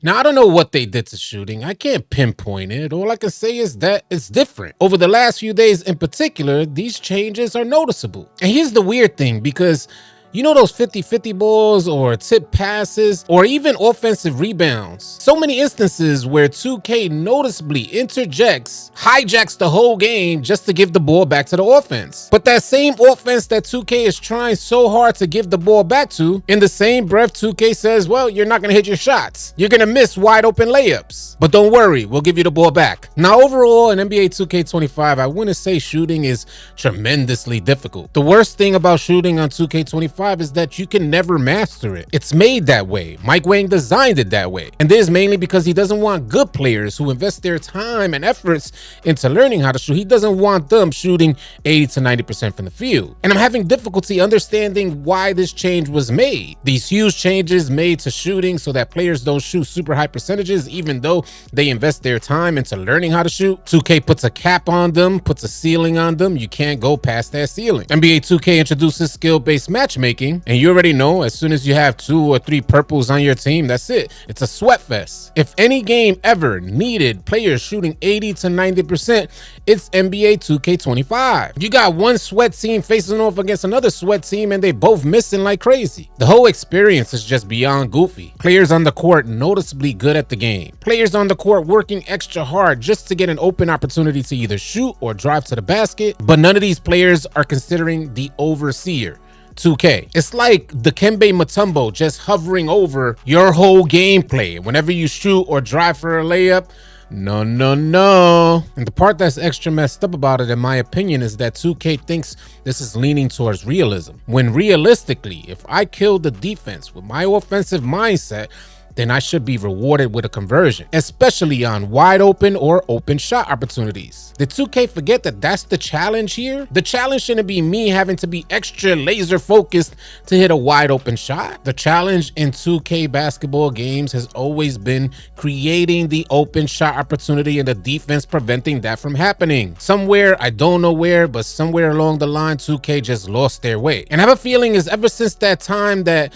Now, I don't know what they did to shooting. I can't pinpoint it. All I can say is that it's different. Over the last few days in particular, these changes are noticeable. And here's the weird thing, because you know those 50-50 balls or tip passes or even offensive rebounds? So many instances where 2K noticeably hijacks the whole game just to give the ball back to the offense. But that same offense that 2K is trying so hard to give the ball back to, in the same breath 2K says, well, you're not gonna hit your shots. You're gonna miss wide open layups. But don't worry, we'll give you the ball back. Now overall in NBA 2K25, I wouldn't say shooting is tremendously difficult. The worst thing about shooting on 2K25 is that you can never master it. It's made that way. Wang designed it that way. And this is mainly because he doesn't want good players who invest their time and efforts into learning how to shoot. He doesn't want them shooting 80 to 90% from the field. And I'm having difficulty understanding why this change was made. These huge changes made to shooting so that players don't shoot super high percentages even though they invest their time into learning how to shoot. 2K puts a cap on them, puts a ceiling on them. You can't go past that ceiling. NBA 2K introduces skill-based matchmaking, and you already know as soon as you have 2 or 3 purples on your team, that's it. It's a sweat fest. If any game ever needed players shooting 80 to 90%, it's NBA 2K25. You got one sweat team facing off against another sweat team and they both missing like crazy. The whole experience is just beyond goofy. Players on the court noticeably good at the game. Players on the court working extra hard just to get an open opportunity to either shoot or drive to the basket, but none of these players are considering the overseer, 2K. It's like the Kembe Mutombo just hovering over your whole gameplay. Whenever you shoot or drive for a layup, no. And the part that's extra messed up about it, in my opinion, is that 2K thinks this is leaning towards realism. When realistically, if I kill the defense with my offensive mindset, then I should be rewarded with a conversion, especially on wide open or open shot opportunities. Did 2K forget that that's the challenge here? The challenge shouldn't be me having to be extra laser focused to hit a wide open shot. The challenge in 2K basketball games has always been creating the open shot opportunity and the defense preventing that from happening. Somewhere, I don't know where, but somewhere along the line, 2K just lost their way. And I have a feeling is ever since that time that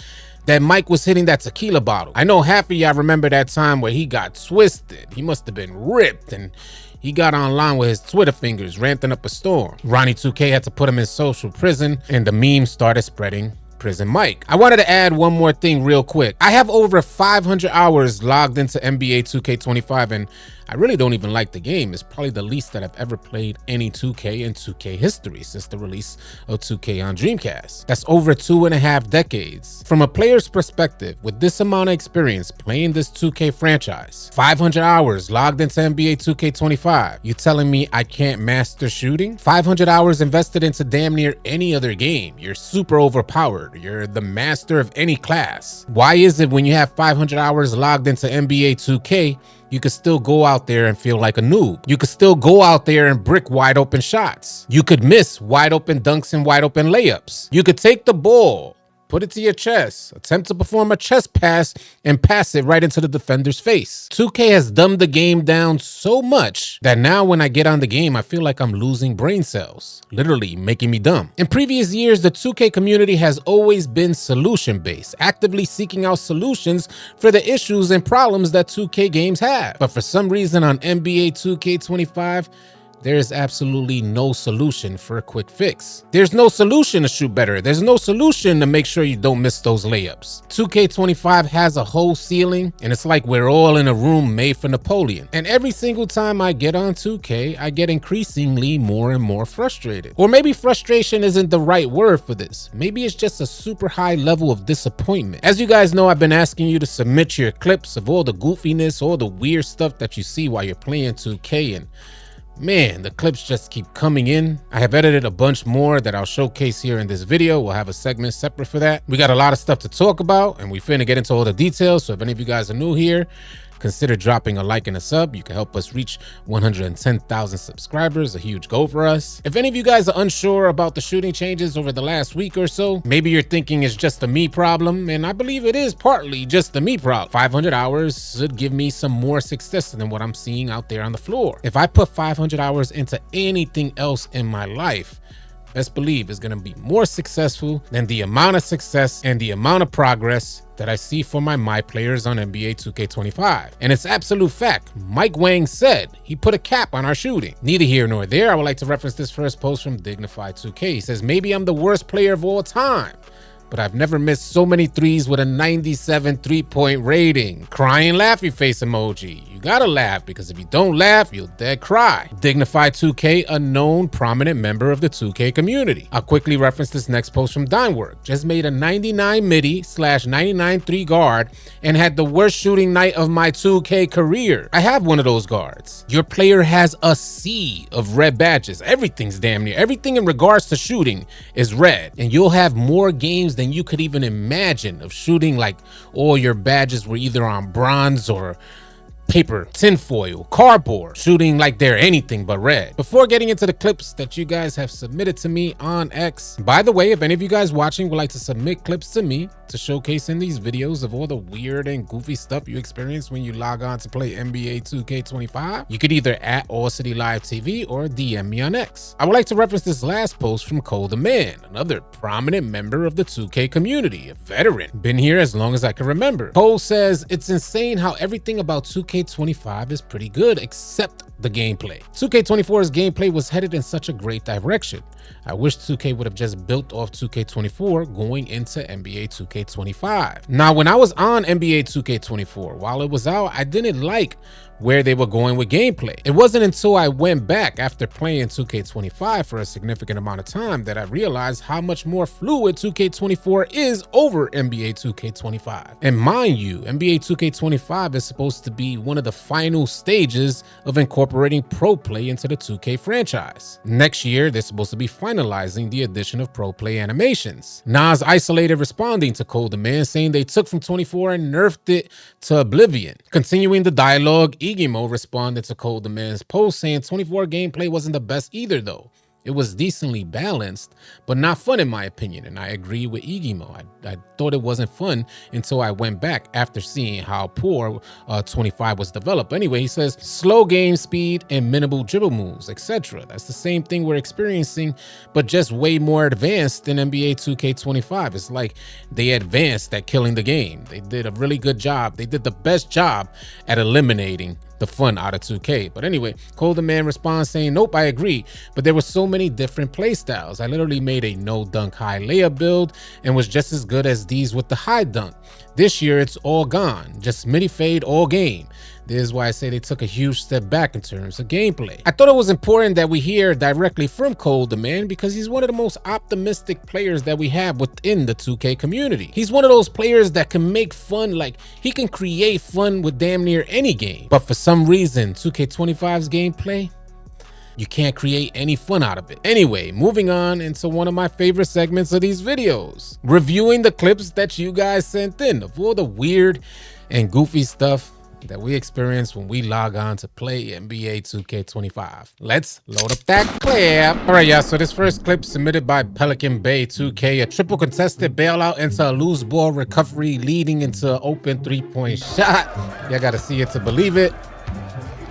Mike was hitting that tequila bottle. I know half of y'all remember that time where he got twisted. He must have been ripped and he got online with his Twitter fingers ranting up a storm. Ronnie 2K had to put him in social prison and the meme started spreading. Prison Mike. I wanted to add one more thing real quick. I have over 500 hours logged into NBA 2K25 and I really don't even like the game. It's probably the least that I've ever played any 2K in 2K history since the release of 2K on Dreamcast. That's over 2.5 decades. From a player's perspective, with this amount of experience playing this 2K franchise, 500 hours logged into NBA 2K25, you telling me I can't master shooting? 500 hours invested into damn near any other game. You're super overpowered. You're the master of any class. Why is it when you have 500 hours logged into NBA 2K, you could still go out there and feel like a noob? You could still go out there and brick wide open shots. You could miss wide open dunks and wide open layups. You could take the ball, put it to your chest, attempt to perform a chest pass, and pass it right into the defender's face. 2K has dumbed the game down so much that now when I get on the game, I feel like I'm losing brain cells, literally making me dumb. In previous years, the 2K community has always been solution-based, actively seeking out solutions for the issues and problems that 2K games have. But for some reason on NBA 2K25, there is absolutely no solution for a quick fix. There's no solution to shoot better. There's no solution to make sure you don't miss those layups. 2K25 has a whole ceiling, and it's like we're all in a room made for Napoleon. And every single time I get on 2K, I get increasingly more and more frustrated. Or maybe frustration isn't the right word for this. Maybe it's just a super high level of disappointment. As you guys know, I've been asking you to submit your clips of all the goofiness, all the weird stuff that you see while you're playing 2K, and man, the clips just keep coming in. I have edited a bunch more that I'll showcase here in this video. We'll have a segment separate for that. We got a lot of stuff to talk about and we finna get into all the details. So if any of you guys are new here, consider dropping a like and a sub. You can help us reach 110,000 subscribers, a huge goal for us. If any of you guys are unsure about the shooting changes over the last week or so, maybe you're thinking it's just a me problem, and I believe it is partly just a me problem. 500 hours should give me some more success than what I'm seeing out there on the floor. If I put 500 hours into anything else in my life, best believe is going to be more successful than the amount of success and the amount of progress that I see for my players on NBA 2K25. And it's absolute fact. Mike Wang said he put a cap on our shooting. Neither here nor there, I would like to reference this first post from Dignified 2K. He says, maybe I'm the worst player of all time, but I've never missed so many threes with a 97 3-point rating. Crying laughy face emoji. You gotta laugh, because if you don't laugh, you'll dead cry. Dignified 2K, a known prominent member of the 2K community. I'll quickly reference this next post from Dimework. Just made a 99 midi / 99 3 guard and had the worst shooting night of my 2K career. I have one of those guards. Your player has a sea of red badges. Everything's damn near. Everything in regards to shooting is red. And you'll have more games than you could even imagine of shooting, like all your badges were either on bronze or paper, tinfoil, cardboard, shooting like they're anything but red. Before getting into the clips that you guys have submitted to me on X, by the way, if any of you guys watching would like to submit clips to me to showcase in these videos of all the weird and goofy stuff you experience when you log on to play NBA 2K25, you could either at AllCity Live TV or DM me on X. I would like to reference this last post from Cole the Man, another prominent member of the 2K community, a veteran, been here as long as I can remember. Cole says, it's insane how everything about 2K25 is pretty good except the gameplay. 2K24's gameplay was headed in such a great direction. I wish 2K would have just built off 2K24 going into NBA 2K25. Now, when I was on NBA 2K24, while it was out, I didn't like where they were going with gameplay. It wasn't until I went back after playing 2K25 for a significant amount of time that I realized how much more fluid 2K24 is over NBA 2K25. And mind you, NBA 2K25 is supposed to be one of the final stages of incorporating pro play into the 2K franchise. Next year, they're supposed to be finalizing the addition of pro play animations. Nas Isolated responding to Cole the Man, saying they took from 24 and nerfed it to oblivion. Continuing the dialogue, Igimo responded to Cole the Man's post, saying 24 gameplay wasn't the best either though. It was decently balanced, but not fun in my opinion, and I agree with Igimo. I thought it wasn't fun until I went back after seeing how poor 25 was developed. Anyway, he says, slow game speed and minimal dribble moves, etc. That's the same thing we're experiencing, but just way more advanced than NBA 2K25. It's like they advanced at killing the game. They did a really good job. They did the best job at eliminating the fun out of 2K. But anyway, Cole the Man responds saying, nope, I agree, but there were so many different play styles. I literally made a no dunk high layup build and was just as good as these with the high dunk. This year it's all gone, just midi fade all game. This is why I say they took a huge step back in terms of gameplay. I thought it was important that we hear directly from Cole the Man because he's one of the most optimistic players that we have within the 2K community. He's one of those players that can make fun, like he can create fun with damn near any game. But for some reason, 2K25's gameplay, you can't create any fun out of it. Anyway, moving on into one of my favorite segments of these videos, reviewing the clips that you guys sent in of all the weird and goofy stuff that we experience when we log on to play NBA 2K25. Let's load up that clip. All right, y'all, so this first clip submitted by Pelican Bay 2K, a triple contested bailout into a loose ball recovery leading into an open 3-point shot. Y'all gotta see it to believe it.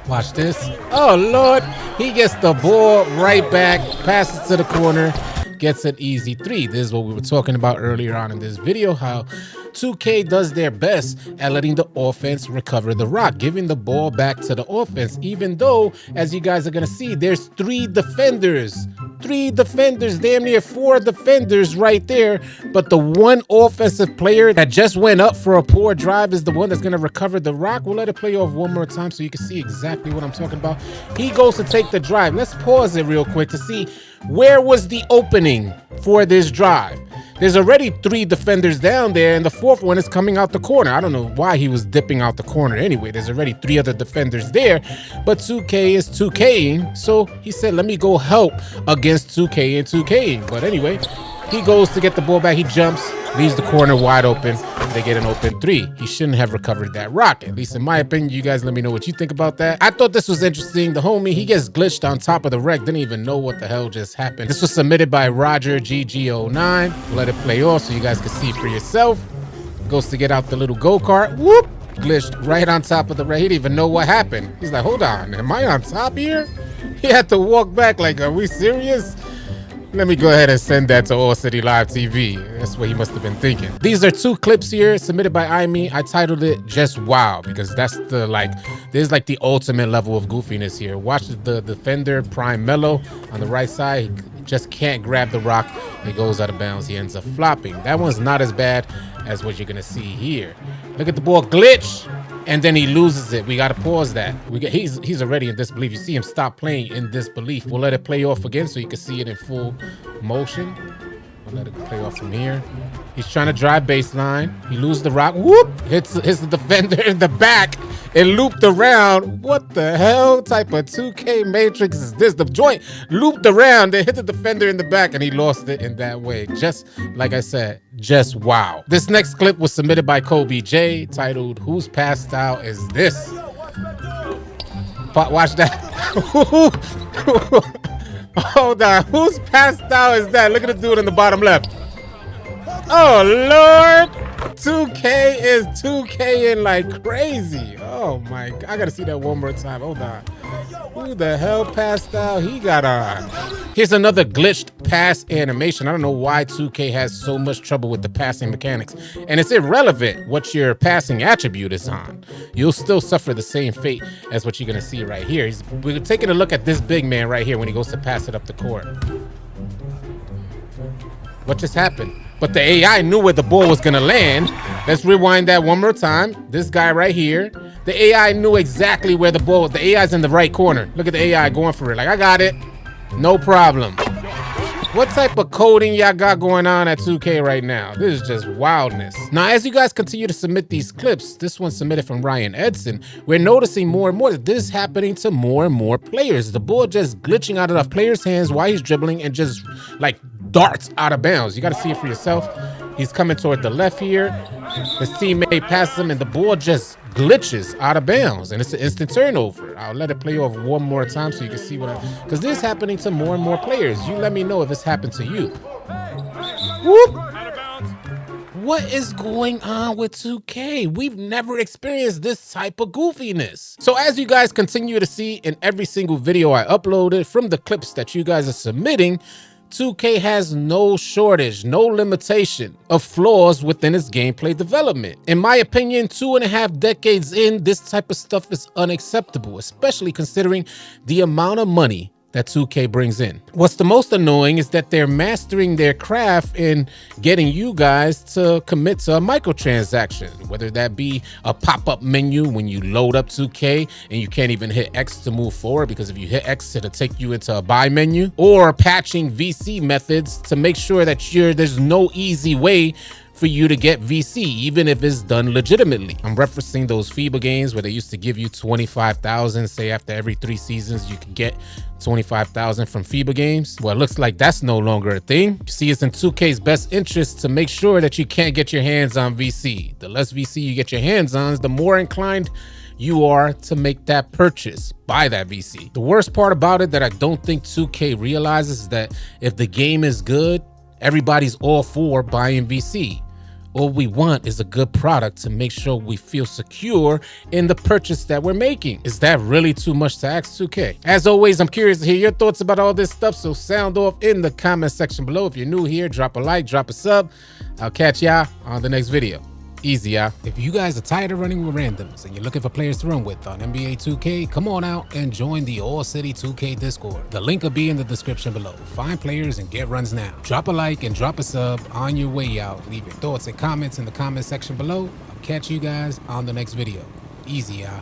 Watch this. Oh, Lord. He gets the ball right back, passes to the corner, gets an easy 3. This is what we were talking about earlier on in this video, how 2K does their best at letting the offense recover the rock, giving the ball back to the offense, even though, as you guys are going to see, there's 3 defenders, damn near 4 defenders right there. But the one offensive player that just went up for a poor drive is the one that's going to recover the rock. We'll let it play off one more time so you can see exactly what I'm talking about. He goes to take the drive. Let's pause it real quick to see where was the opening for this drive. There's already 3 defenders down there, and the 4th one is coming out the corner. I don't know why he was dipping out the corner anyway. There's already 3 other defenders there, but 2K is 2King, so he said, let me go help against 2K and 2King. But anyway, he goes to get the ball back. He jumps, leaves the corner wide open. They get an open 3. He shouldn't have recovered that rock, at least in my opinion. You guys let me know what you think about that. I thought this was interesting. The homie, he gets glitched on top of the wreck. Didn't even know what the hell just happened. This was submitted by Roger GG09. Let it play off so you guys can see for yourself. Goes to get out the little go-kart. Whoop! Glitched right on top of the wreck. He didn't even know what happened. He's like, hold on, am I on top here? He had to walk back like, are we serious? Let me go ahead and send that to AllCity Live TV. That's what he must have been thinking. These are 2 clips here submitted by IME. I titled it Just Wow because that's the there's like the ultimate level of goofiness here. Watch the defender Prime Mello on the right side. He just can't grab the rock. It goes out of bounds. He ends up flopping. That one's not as bad as what you're gonna see here. Look at the ball glitch. And then he loses it. We got to pause that. He's already in disbelief. You see him stop playing in disbelief. We'll let it play off again so you can see it in full motion. We'll let it play off from here. He's trying to drive baseline. He loses the rock. Whoop! Hits the defender in the back. It looped around. What the hell type of 2K Matrix is this? The joint looped around. They hit the defender in the back and he lost it in that way. Just like I said, just wow. This next clip was submitted by Kobe J, titled "Whose Pass Style Is This?" Watch that. Hold on. Whose pass style is that? Look at the dude in the bottom left. Oh, Lord. 2K is 2K-ing like crazy. Oh, my God. I got to see that one more time. Hold on. Who the hell pass style he got on? Here's another glitched pass animation. I don't know why 2K has so much trouble with the passing mechanics. And it's irrelevant what your passing attribute is on. You'll still suffer the same fate as what you're going to see right here. We're taking a look at this big man right here when he goes to pass it up the court. What just happened? But the AI knew where the ball was gonna land. Let's rewind that one more time. This guy right here, the AI knew exactly where the ball was. The AI's in the right corner. Look at the AI going for it. Like, I got it. No problem. What type of coding y'all got going on at 2K right now? This is just wildness. Now, as you guys continue to submit these clips, this one submitted from Ryan Edson, we're noticing more and more that this is happening to more and more players. The ball just glitching out of the player's hands while he's dribbling and just like darts out of bounds. You got to see it for yourself. He's coming toward the left here. His teammate passes him and the ball just glitches out of bounds and it's an instant turnover. I'll let it play off one more time so you can see because this is happening to more and more players. You let me know if this happened to you. Whoop. What is going on with 2K? We've never experienced this type of goofiness. So as you guys continue to see in every single video I uploaded from the clips that you guys are submitting, 2K has no shortage, no limitation of flaws within its gameplay development. In my opinion, 2.5 decades in, this type of stuff is unacceptable, especially considering the amount of money that 2K brings in. What's the most annoying is that they're mastering their craft in getting you guys to commit to a microtransaction, whether that be a pop-up menu when you load up 2K and you can't even hit X to move forward because if you hit X, it'll take you into a buy menu, or patching VC methods to make sure that there's no easy way for you to get VC, even if it's done legitimately. I'm referencing those FIBA games where they used to give you 25,000, say after every 3 seasons, you could get 25,000 from FIBA games. Well, it looks like that's no longer a thing. You see, it's in 2K's best interest to make sure that you can't get your hands on VC. The less VC you get your hands on, the more inclined you are to make that purchase, buy that VC. The worst part about it that I don't think 2K realizes is that if the game is good, everybody's all for buying VC. All we want is a good product to make sure we feel secure in the purchase that we're making. Is that really too much to ask 2K? As always, I'm curious to hear your thoughts about all this stuff, so sound off in the comment section below. If you're new here, drop a like, drop a sub. I'll catch y'all on the next video. Easy, y'all. If you guys are tired of running with randoms and you're looking for players to run with on NBA 2K, come on out and join the AllCity 2K Discord. The link will be in the description below. Find players and get runs now. Drop a like and drop a sub on your way out. Leave your thoughts and comments in the comment section below. I'll catch you guys on the next video. Easy, y'all.